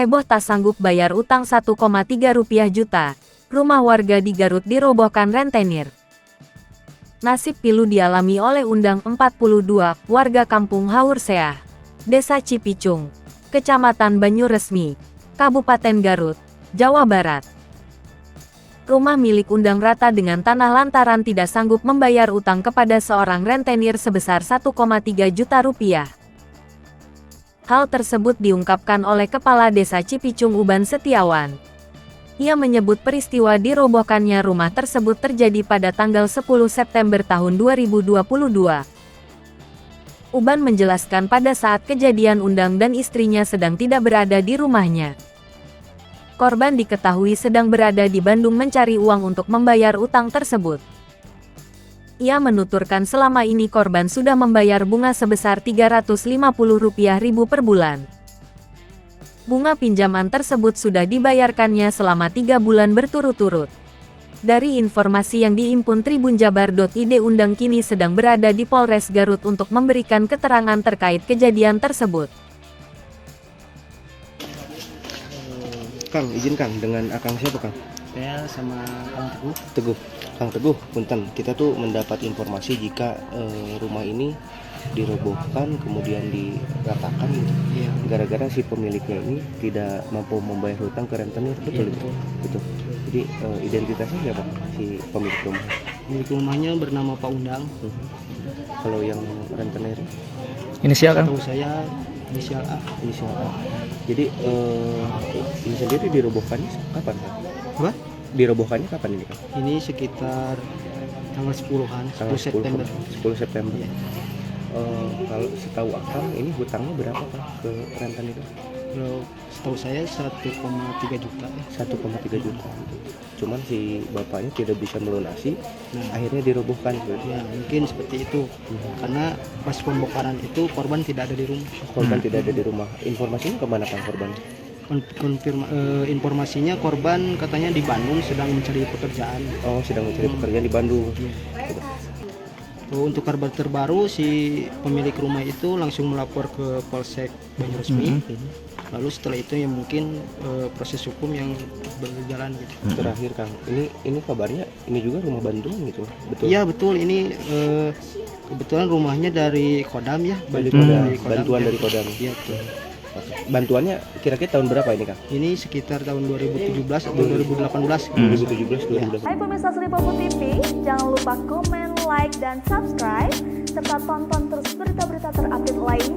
Heboh tak sanggup bayar utang 1,3 rupiah juta. Rumah warga di Garut dirobohkan rentenir. Nasib pilu dialami oleh Undang 42, warga kampung Haurseah, Desa Cipicung, Kecamatan Banyuresmi, Kabupaten Garut, Jawa Barat. Rumah milik Undang rata dengan tanah lantaran tidak sanggup membayar utang kepada seorang rentenir sebesar 1,3 juta rupiah. Hal tersebut diungkapkan oleh Kepala Desa Cipicung Uban Setiawan. Ia menyebut peristiwa dirobohkannya rumah tersebut terjadi pada tanggal 10 September tahun 2022. Uban menjelaskan pada saat kejadian Undang dan istrinya sedang tidak berada di rumahnya. Korban diketahui sedang berada di Bandung mencari uang untuk membayar utang tersebut. Ia menuturkan selama ini korban sudah membayar bunga sebesar Rp350.000 per bulan. Bunga pinjaman tersebut sudah dibayarkannya selama 3 bulan berturut-turut. Dari informasi yang dihimpun tribunjabar.id, Undang kini sedang berada di Polres Garut untuk memberikan keterangan terkait kejadian tersebut. Kang, izin Kang, dengan Akang siapa Kang? Saya sama Kang Teguh. Teguh. Kang Teguh, punten, kita tuh mendapat informasi jika rumah ini dirobohkan kemudian diratakan gitu. Iya. Gara-gara si pemiliknya ini tidak mampu membayar hutang ke rentenir, betul Iya, itu? Betul. Jadi identitasnya siapa si pemilik rumah? Milik rumahnya bernama Pak Undang. Kalau yang rentenir? Inisial kan? Tahu saya inisial A. Inisial A. Jadi ini sendiri dirobohkannya kapan Kang? Apa? Dirobohkannya kapan ini Kang? Ini sekitar tanggal 10-an, 10 Tanggal September. 10 September. Iya. Kalau setahu Akang ini hutangnya berapa Kang ke rentenir itu? Kalau setahu saya 1,3 juta ya. 1,3 juta. Cuman si bapaknya tidak bisa melunasi, Nah, akhirnya dirobohkan. ya mungkin seperti itu. Karena pas pembongkaran itu korban tidak ada di rumah. Korban tidak ada di rumah. Informasinya kemana Kang korban? Informasinya korban katanya di Bandung sedang mencari pekerjaan. Oh, sedang mencari pekerjaan di Bandung. Untuk kabar terbaru, si pemilik rumah itu langsung melapor ke Polsek Banyuresmi. Lalu setelah itu ya mungkin proses hukum yang berjalan gitu. Terakhir Kang, ini kabarnya ini juga rumah bantuan gitu, betul? Iya betul, ini kebetulan rumahnya dari Kodam ya. Dari Kodam. Dari Kodam, Bantuan ya. dari Kodam. Iya betul. Oke. Bantuannya kira-kira tahun berapa ini Kang? Ini sekitar tahun 2017 atau 2018. 2017, 2018. Hai pemirsa Sri Popo TV, jangan lupa komen, like, dan subscribe, serta tonton terus berita-berita terupdate lainnya